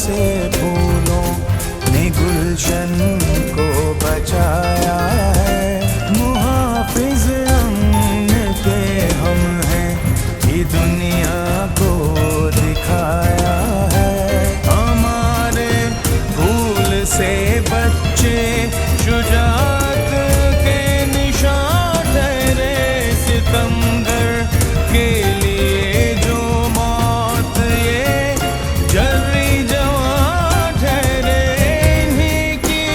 से फूलों ने गुलशन को बचाया है। मुहाफिज अमन के हम हैं, ये दुनिया को दिखाया है। हमारे फूल से बच्चे शुजाअत के निशान ठहरे, सितमगर के लिए जो मौत ये जर्री जवां ठहरे। इन्हीं की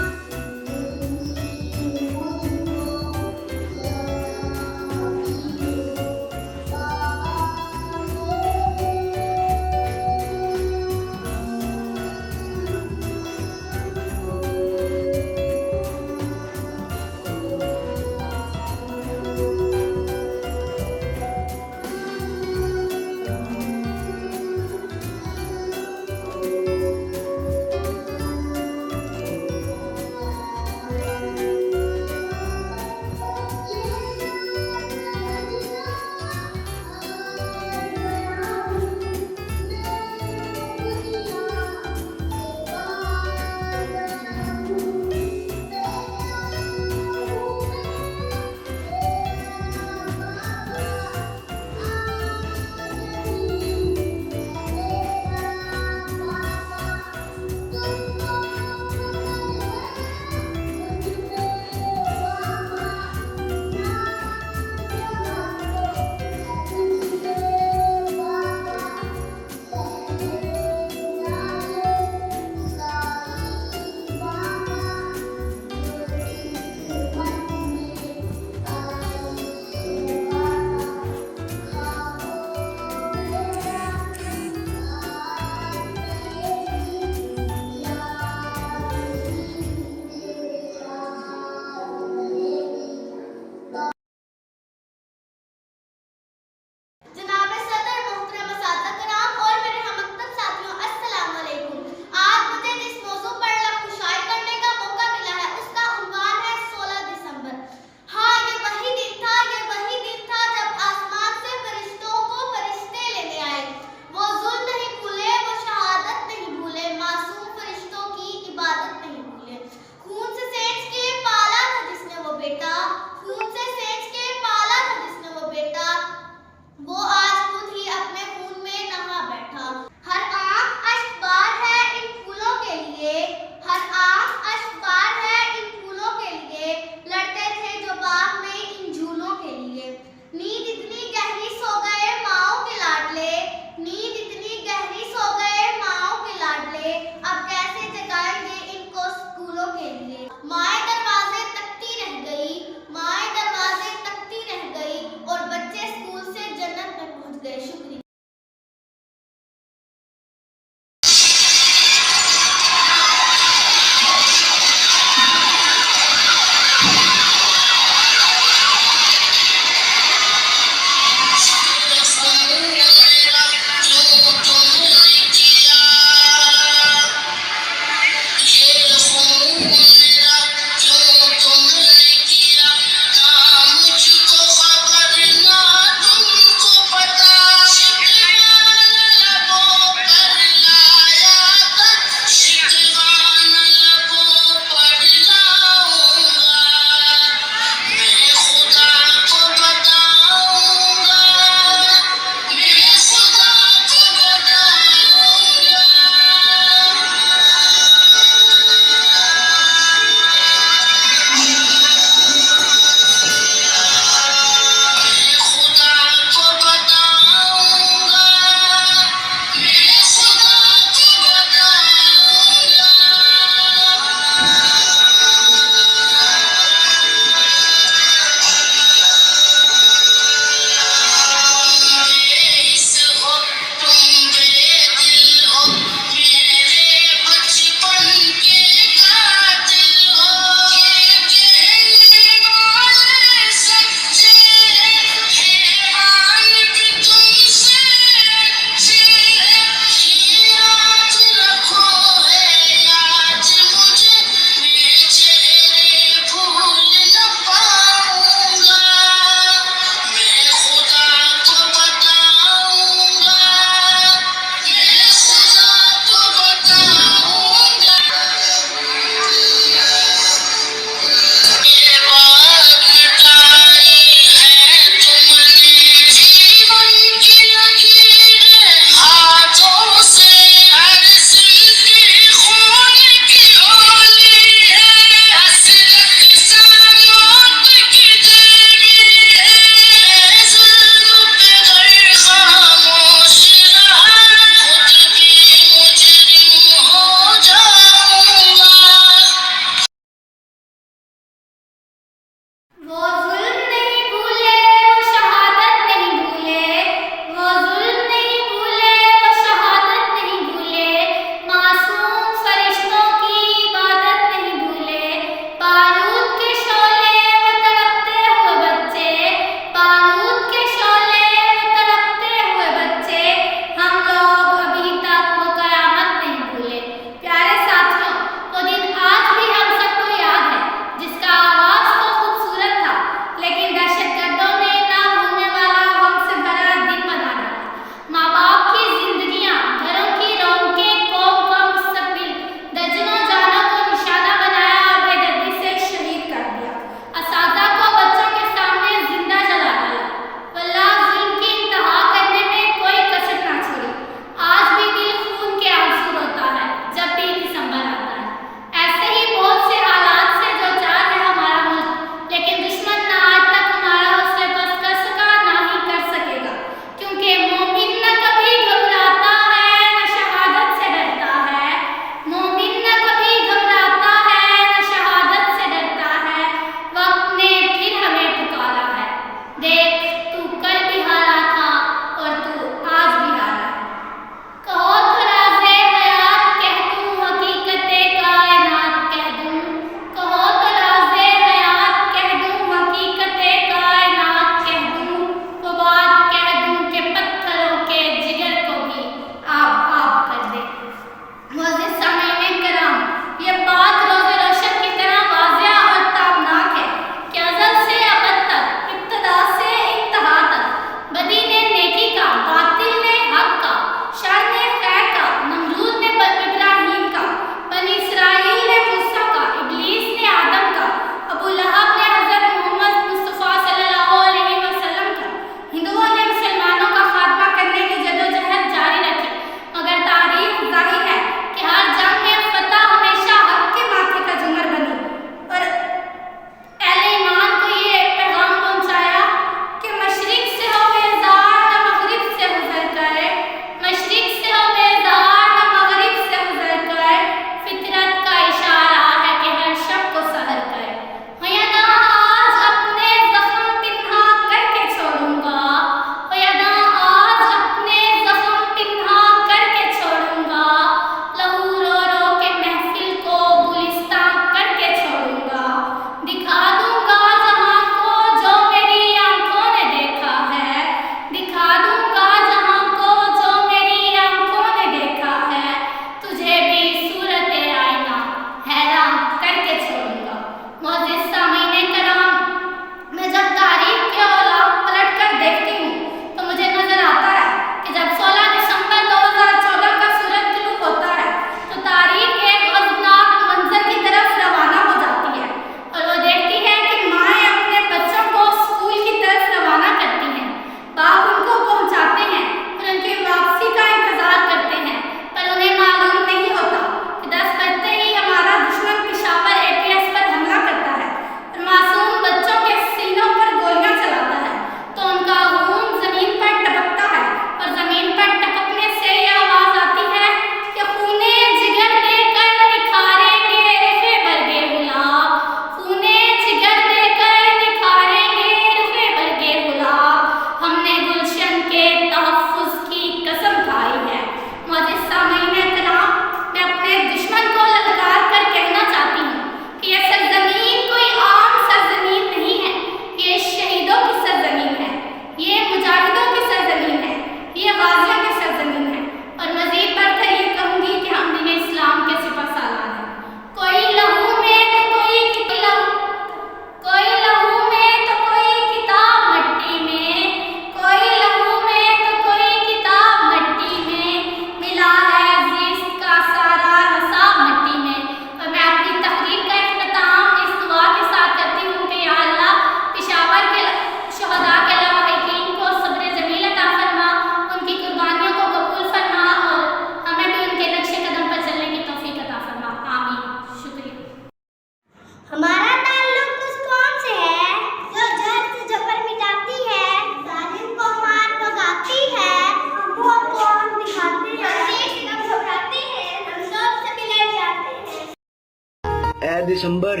ऐ दिसंबर,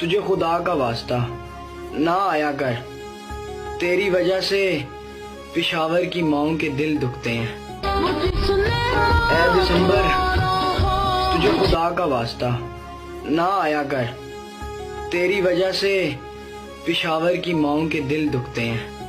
तुझे खुदा का वास्ता ना आया कर। तेरी वजह से पिशावर की माओं के दिल दुखते हैं। ऐ दिसंबर, तुझे खुदा का वास्ता ना आया कर। तेरी वजह से पिशावर की माओं के दिल दुखते हैं।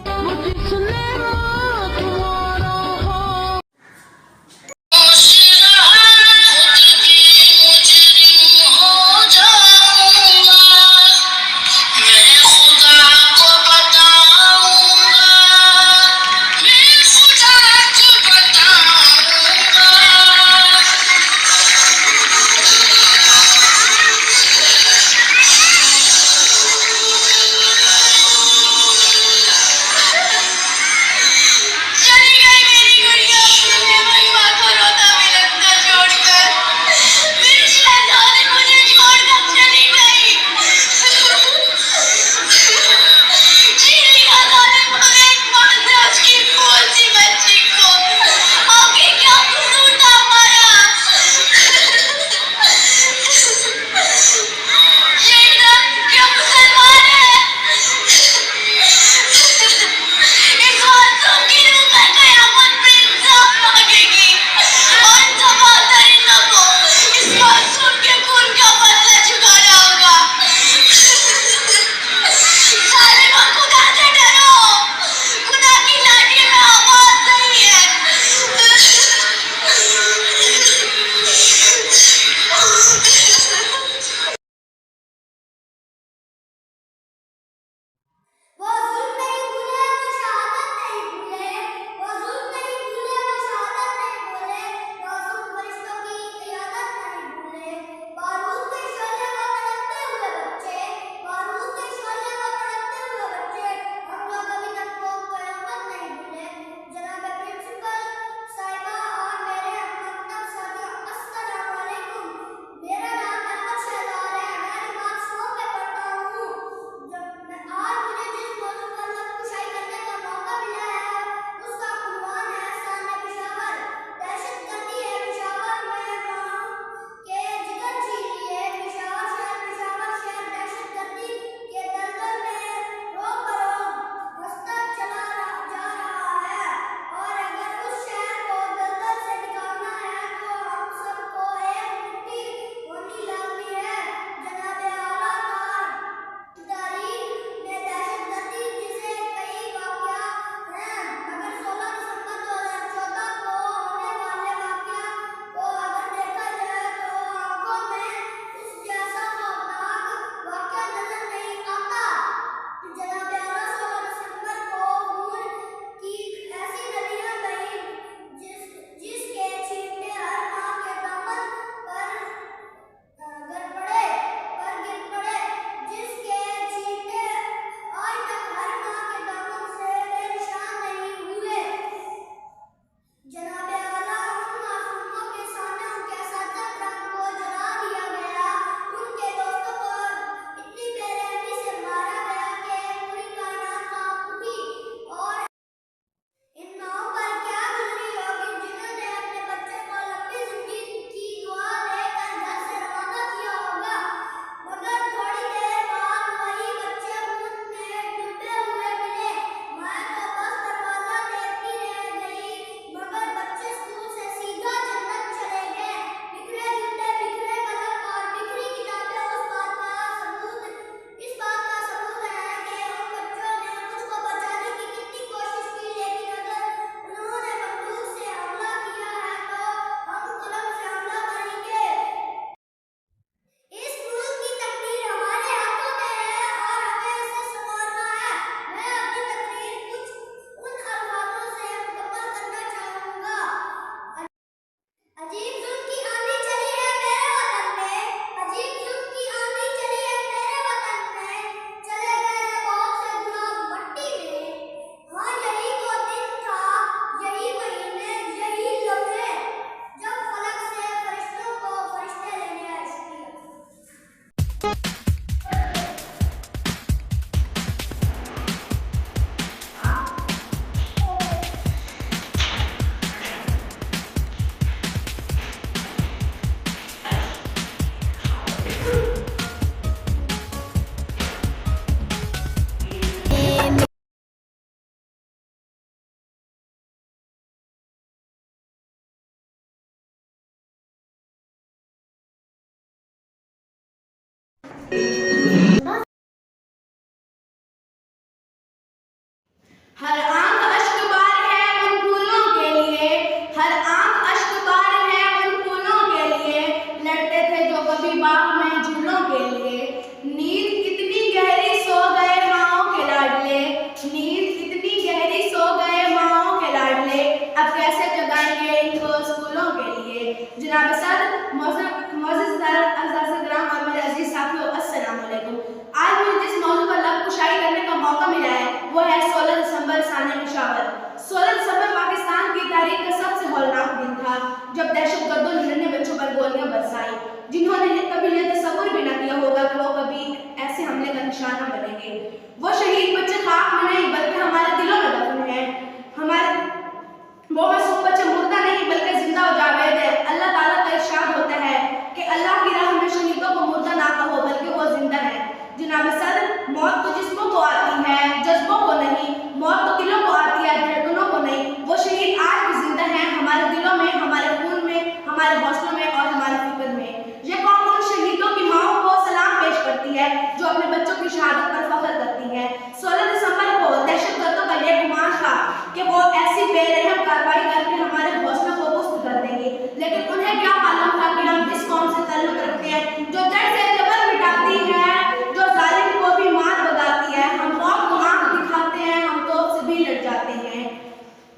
हर आंख अश्कबार है उन फूलों के लिए, हर आंख अश्कबार है उन फूलों के लिए, लड़ते थे जो कभी बाग में झूलों के लिए। नींद कितनी गहरी सो गए माँओं के लाडले, नींद कितनी गहरी सो गए माँओं के लाडले, अब कैसे जगाएंगे इनको स्कूलों के लिए। जनाब सद मोअज़्ज़ज़ ग्राम और मेरे अजीज साथियों, अस्सलाम वालेकुम। आज मुझे जिस मौजू पर लब कुशाई करने का मौका मिला है वो है 16 दिसंबर साने पेशावर। 16 दिसंबर पाकिस्तान की तारीख का सबसे हौलनाक दिन था जब दहशतगर्दों ने नन्हे बच्चों पर गोलियां बरसाई, जिन्होंने कभी ये तस्वुर भी न किया होगा कि वो कभी ऐसे हमले का निशाना बनेंगे। वो शहीद बच्चे खाक में नहीं बल्कि हमारे दिलों में दफन हैं। वो मासूम बच्चे मुर्दा नहीं बल्कि जिंदा और जावेद है। अल्लाह ताला का इरशाद होता है कि अल्लाह की राह में शहीदों को मुर्दा ना कहो बल्कि वो जिंदा है। जनाब सदर, मौत तो जिस्मों को आती है, जज्बों को नहीं। मौत तो दिलों को आती है, धड़कनों को नहीं। वो शहीद आज भी जिंदा हैं हमारे दिलों में, हमारे खून में, हमारे हौसलों में और हमारे फिक्र में। ये कौम उन शहीदों की माओं को सलाम पेश करती है जो अपने बच्चों की शहादत पर फख्र करती है। 16 दिसंबर को दहशतगर्दों का यह गुमान था कि वो ऐसी बेरहम कार्रवाई करके हमारे हौसलों को पुस्त कर देंगे, लेकिन उन्हें क्या मालूम था कि हम इस कौम से ताल्लुक रखते हैं जो जड़ से जबर मिटाती है, जो जालिम को भी मार भगाती है। हम मौत को आंख दिखाते हैं, हम तोप से भी लड़ जाते हैं।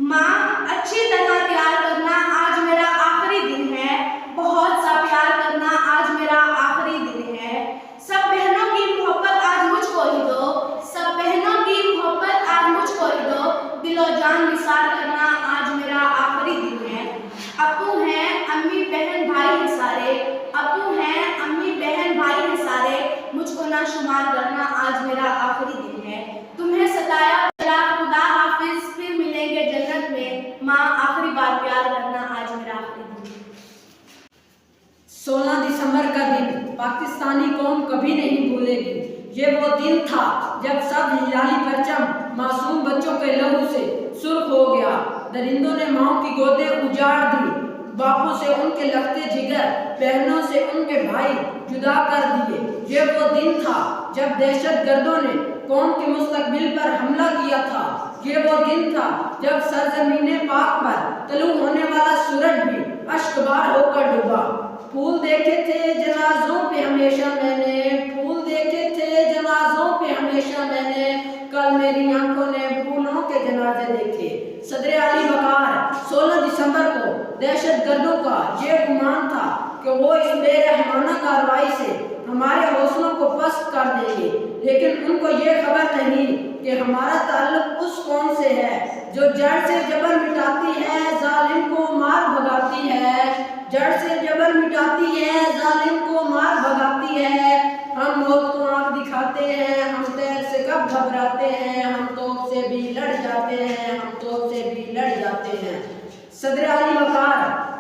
माँ, अच्छी तरह प्यार करना आज मेरा आखिरी दिन है, बहुत सा प्यार करना आज मेरा आखिरी दिन है। सब बहनों की मोहब्बत आज मुझको ही दो, सब बहनों की मोहब्बत आज मुझको ही दो, दिलो जान निसार करना आज मेरा आखिरी दिन है। अब्बू हैं अम्मी बहन भाई हैं सारे, अब्बू हैं अम्मी बहन भाई हैं सारे, मुझको ना शुमार करना आज मेरा आखिरी दिन है। तुम्हें सताया चला खुदा हाफिज, फिर मिलेंगे जन्नत में, माँ आखिरी बार प्यार करना आज मेरा आखिरी दिन है। 16 दिसंबर का दिन पाकिस्तानी कौम कभी नहीं भूलेगी। ये वो दिन था जब सब हिलाली परचम मासूम बच्चों के लहू से सुर्ख हो गया। दरिंदों ने माओं की गोदें उजाड़ दी, बापों से उनके लगते जिगर, बहनों से उनके भाई जुदा कर दिए। ये वो दिन था जब दहशतगर्दों ने कौम के मुस्तकबिल पर हमला किया था। ये वो दिन था जब सरजमीने पाक पर तलू होने वाला सूरज भी अश्कबार होकर डूबा। फूल देखे थे जनाजों पे हमेशा मैंने, फूल देखे थे जनाजों पे हमेशा मैंने, कल मेरी आंखों ने फूलों के जनाजे देखे। सदर अली वकार 16 दिसंबर को दहशतगर्दों का ये गुमान था कि वो इस बेरहमाना कार्रवाई से हमारे हौसलों को पस्त कर देंगे, लेकिन उनको ये खबर नहीं कि हमारा ताल्लुक उस कौम से है जो जड़ से जबर मिटाती है, जालिम को मार भगाती है, जड़ से जबर मिटाती है, जालिम को मार भगाती है। हम मौत को आंख दिखाते हैं, हम तैर से कब घबराते हैं, हम तोप से भी लड़ जाते हैं, हम तोप से भी लड़ जाते हैं। सदर अली वकार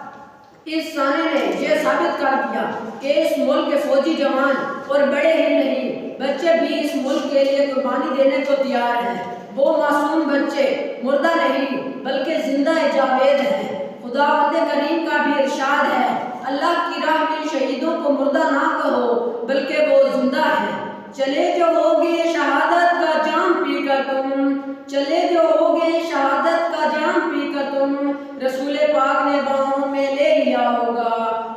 इस साने ने यह साबित कर दिया कि इस मुल्क के फौजी जवान और बड़े ही नहीं बच्चे भी इस मुल्क के लिए कुर्बानी देने को तैयार हैं। वो मासूम बच्चे मुर्दा नहीं बल्कि जिंदा जावेद हैं। खुदावंद करीम का भी इरशाद है, अल्लाह की राह में शहीदों को मुर्दा ना कहो बल्कि वो जिंदा है। चले जो होगे शहादत का जाम पीकर तुम, चले जो होगे शहादत का जाम पीकर तुम, रसूले पाक ने बाहों में ले लिया होगा।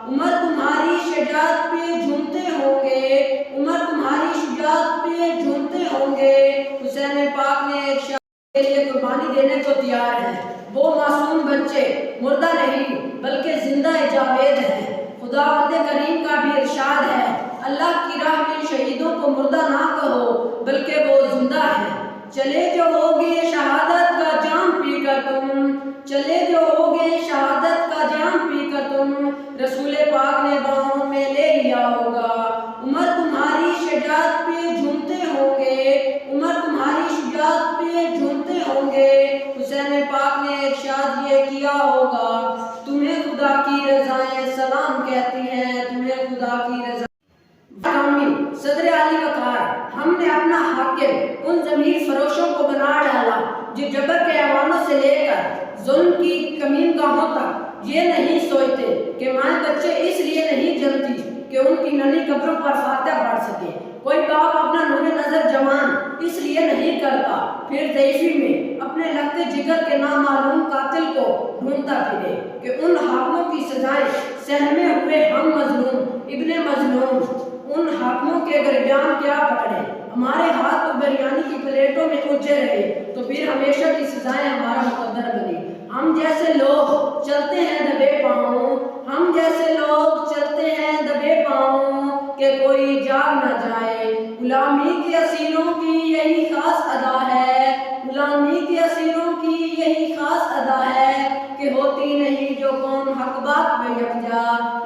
उमर तुम्हारी शुजाअत पे झूमते होंगे, उमर तुम्हारी शुजाअत पे झूमते होंगे। हुसैन पाक ने एक के लिए कुर्बानी देने को तैयार है। वो मासूम बच्चे मुर्दा नहीं बल्कि जिंदा जावेद हैं। खुदावंद करीम का भी इरशाद है, अल्लाह की राह में शहीदों को मुर्दा ना कहो बल्कि वो जिंदा है। चले जो होगे शहादत का जाम पीकर तुम, चले जो होगे शहादत का जाम पीकर तुम, रसूले पाक ने बाहों में ले लिया होगा। उमर तुम्हारी शुजाअत पे झूमते होंगे, उमर तुम्हारी शुजाअत पे झूमते होंगे। हुसैन पाक ने इरशाद ये किया होगा, तुम्हें खुदा की रज़ाएं सलाम कहती हैं, तुम्हें खुदा की रज़ा। सदर अली वकार, हमने अपना हाकिम उन ज़मीर फरोशों को बना डाला जो जबर के ऐवानों से लेकर जुल्म की कमीनगाहों तक ये नहीं सोचते कि माँ बच्चे इसलिए नहीं जलती कि उनकी नन्ही कब्रों पर फातिहा पढ़ सके। कोई बाप अपना नूरे नजर जवान इसलिए नहीं करता, फिर ज़ईफ़ी में अपने लगते जिगर के नामालूम कातिल को ढूंढता फिरे कि उन हाकिमों की सजाएं सहमे हुए हम मजलूम इब्ने मजलूम, उन हाकिमों के दरमियान क्या पकड़े। हमारे हाथ तो बिरयानी की प्लेटों में उलझे रहे तो फिर हमेशा की सजाएं हमारा मुकद्दर बनी। हम जैसे लोग चलते हैं दबे पाँव, हम जैसे लोग चलते हैं दबे पाँव कि कोई जाग न जाए। गुलामी के असीरों की यही खास अदा है, गुलामी के असीरों की यही खास अदा है कि होती नहीं जो कौम हक बात में यकजा,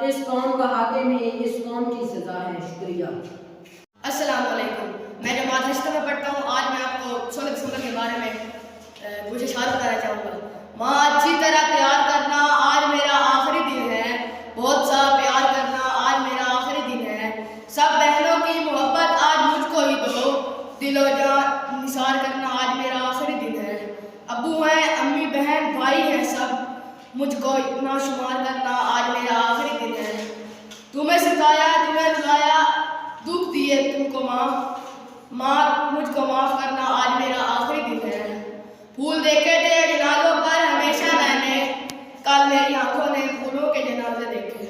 इस कौम का हाकिम ही इस कौम की सजा है। शुक्रिया। अस्सलाम वालेकुम। मैं जमात हश्ता में पढ़ता हूँ। आज मैं आपको 16 दिसंबर के बारे में कुछ इशारा करना चाहूँगा। माँ अच्छी तरह प्यार करना, आज मेरा आखिरी दिन है। बहुत सा प्यार करना, आज मेरा आखिरी दिन है। सब बहनों की मोहब्बत आज मुझको ही दो, दिलो जान निसार करना, आज मेरा आखिरी दिन है। अब्बू हैं, अम्मी, बहन, भाई हैं, सब मुझको इतना शुमार करना, आज मेरा आखिरी दिन है। तुम्हें सिखाया, तुम्हें रुलाया, दुख दिए तुमको माँ मुझको माफ करना, आज मेरा आखिरी दिन है। फूल देखे थे जनाजों पर हमेशा मैंने, कल मेरी आंखों ने फूलों के जनाजे देखे।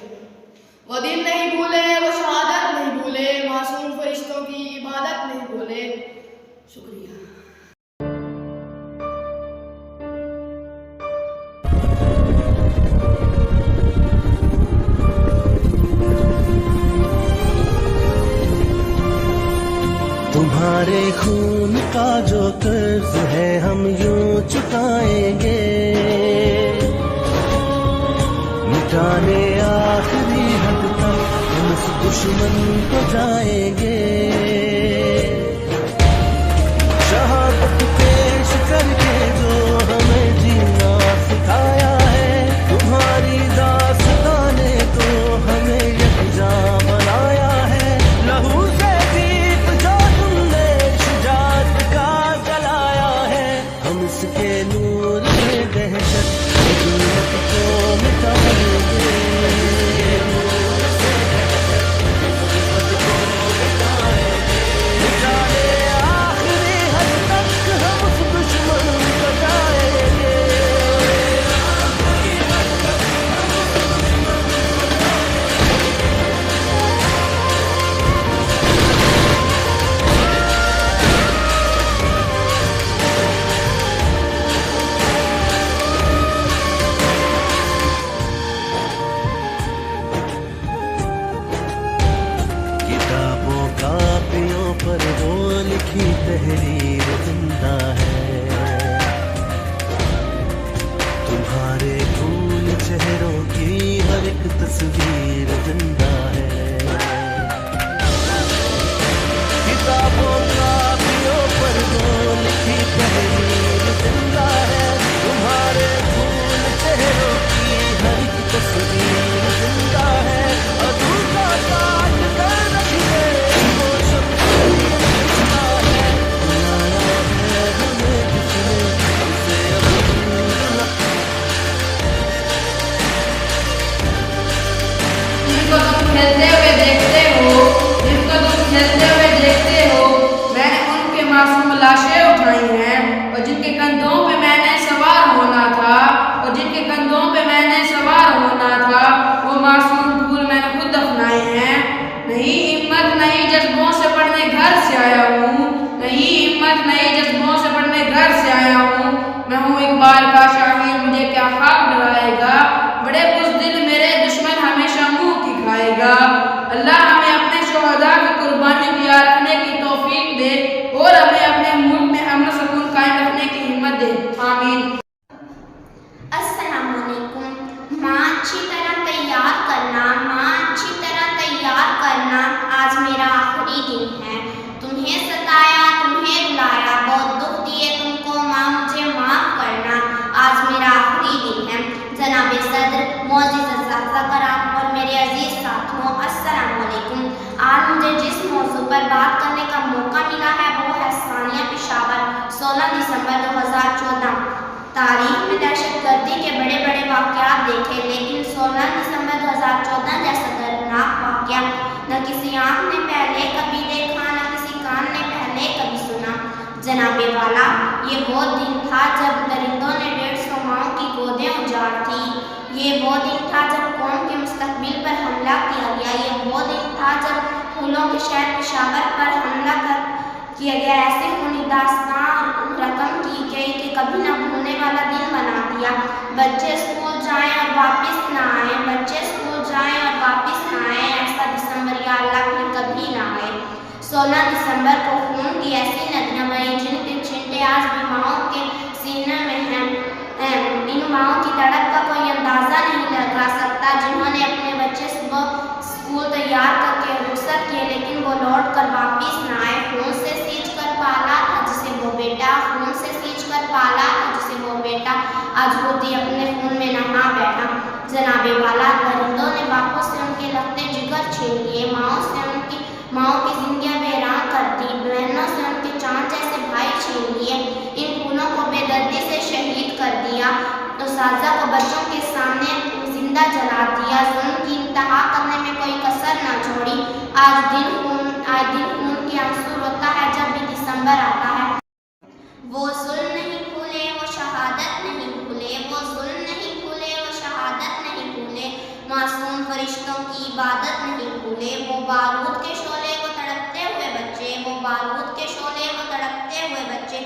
वो दिन नहीं भूले, वो शहादत नहीं भूले, मासूम फरिश्तों की इबादत नहीं भूले। शुक्रिया। तुम्हारे खून का जो कर्ज है हम यूं चुकाएंगे, मिटाने आखिरी हद तक हम उस दुश्मन को जाएंगे। शहादत पेश करके जो हमें जीना सिखाया है, तुम्हारी दास्ताने तो हमें यकजा बनाया है। लहू से दीप जो तुमने शुजात का जलाया है, हम इसके नूर में दहशत जुल्मत को मिटाएंगे। मिटाने आखिरी हद तक हम उस दुश्मन को जाएंगे। किताबों कापियों पर वो लिखी तहरीर जिंदा है, तुम्हारे फूल चेहरों की हर एक तस्वीर जिंदा है। किताबों कापियों पर वो लिखी तहरीर जिंदा है, तुम्हारे फूल चेहरों की हर एक तस्वीर जिंदा है। अधूरा काट कर रखिए वो शब्द जिंदा है, बुलाया है हमें किसने उसे अब्दुल्ला। जिनको तुम खेलते हुए देखते हो, जिनको तुम खेलते हुए देखते हो, मैंने उनके मासूम लाशें उठाई हैं, और जिनके कंधों पे मैंने सवार होना था, और जिनके कंधों पे मैंने सवार होना था, वो मासूम फूल मैंने खुद दफनाए हैं। नहीं हिम्मत नहीं जज्बों से पढ़ने घर से आया हूँ, नहीं हिम्मत नहीं जज्बों से पढ़ने घर से आया हूँ। मैं हूँ इकबाल का शाहीर, मुझे क्या ख्वाब डराएगा, बड़े बुज़दिल मेरे दुश्मन हमेशा मुँह की खाएगा। अल्लाह हमें अपने शुहदा की कुर्बानियों की याद रखने की तौफीक दे, और हमें अपने मुल्क में अमन सुकून कायम रखने की हिम्मत दे। आमीन। अस्सलामुअलैकुम। माँ अच्छी तरह तैयार करना, माँ अच्छी तरह तैयार करना, आज मेरा आखिरी दिन है। तुम्हें सताया, तुम्हें रुलाया, बहुत दुख दिए तुमको माँ, मुझे माफ़ करना, आज मेरा आखिरी दिन है। जनाब सदर, मौजूद अज़ाज़ा कराम और मेरे अजीज़ साथियों, अस्सलामुअलैकुम। आज मुझे जिस मौजू पर बात करने का मौका मिला है वो है सानिया पेशावर, 16 दिसंबर 2014। तारीख में दहशतगर्दी के बड़े बड़े वाक़यात देखे, लेकिन 16 दिसंबर 2014 जैसा दर्दनाक वाक़या न किसी आँख ने पहले कभी देखा, न जनाबे वाला, ये वो दिन था जब दरिंदों ने 150 माओं की गोदें उजाड़ थी। ये वो दिन था जब कौम के मुस्तकबिल पर हमला किया गया। ये वो दिन था जब फूलों के शहर पेशावर पर हमला किया गया। ऐसे खूनी दास्तान रकम की गई कि कभी न भूलने वाला दिन बना दिया। बच्चे स्कूल जाएं और वापस ना आए, बच्चे स्कूल जाएं और वापस ना आए, ऐसा दिसंबर या अल्लाह फिर कभी ना आए। 16 दिसंबर को खून की ऐसी नदियाँ बहीं जिनके छिंटे आज भी माओं के सीने में हैं। इन माओं की तड़प का कोई अंदाज़ा नहीं लगा सकता, जिन्होंने अपने बच्चे सुबह स्कूल तैयार करके रुखसत किए लेकिन वो लौट कर वापिस न आए। खून से सींच कर पाला था जिसे वो बेटा, खून से सींच कर पाला था जिसे वो बेटा, आज खुद ही अपने खून में नहा बैठा। जनाबे वाला, दरिंदों ने बापों से उनके लगते जिगर छीन लिए, माओं की जिंदगियां बेरां कर दी, बहनों से उनके चांद जैसे भाई छीन लिए। इन फूलों को बेदर्दी से शहीद कर दिया, तो साजा को बच्चों के सामने जिंदा जला दिया। जुल्म की इंतहा करने में कोई कसर न छोड़ी। आज दिन खून के आंसू रोता है जब भी दिसंबर आता है। वो जुल्म नहीं भूले, वो शहादत नहीं भूले, वो जुल्म नहीं भूले, वो शहादत नहीं भूले, मासूम फरिश्तों की इबादत नहीं भूले। वो बारूद के शोले वो तड़पते हुए बच्चे, वो बारूद के शोले वो तड़पते हुए बच्चे,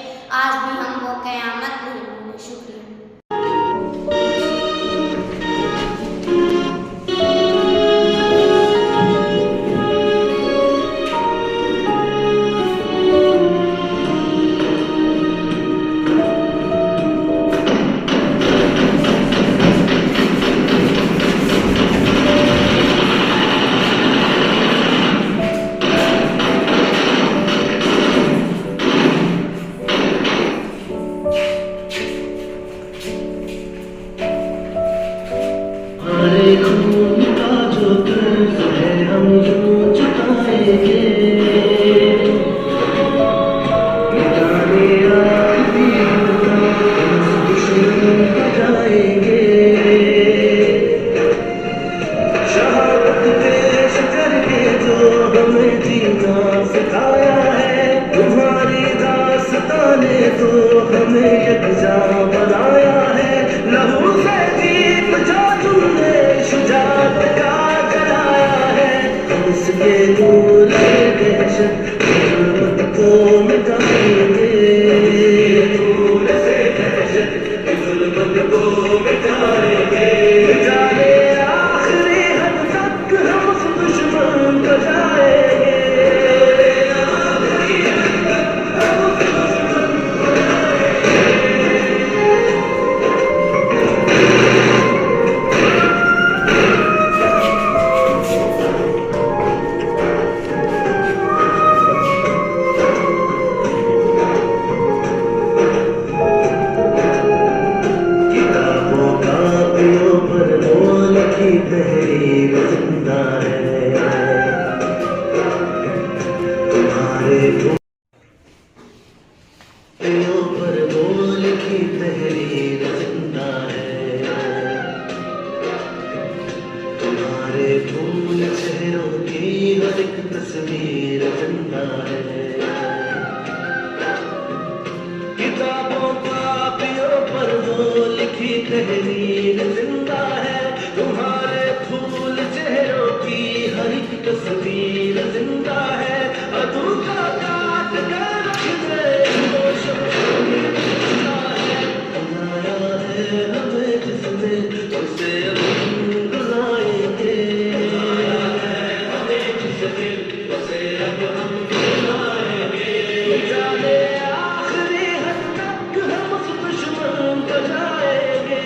आज भी हम वो क़यामत नहीं भूले। शुक्रिया। आखिरी हद तक हम उस दुश्मन को जाएंगे।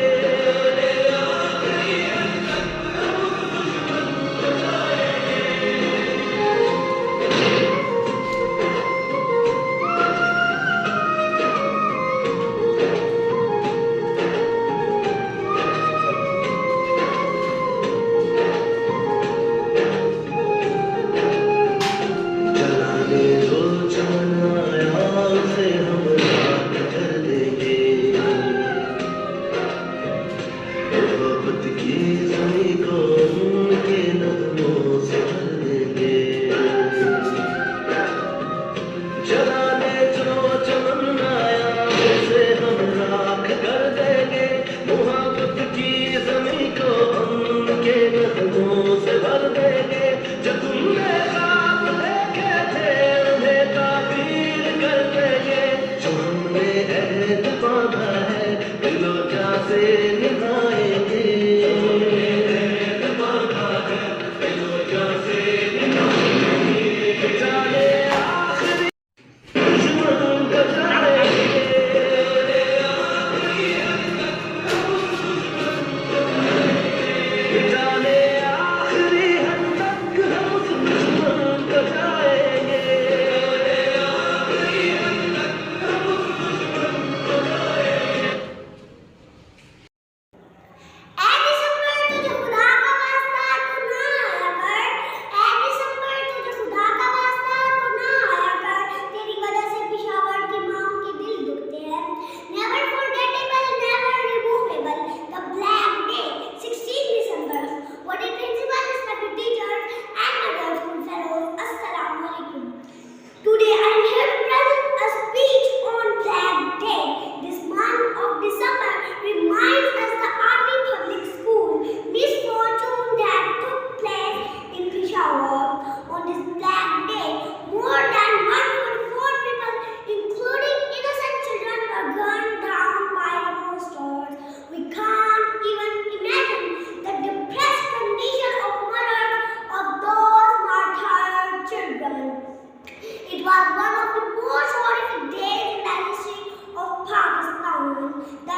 The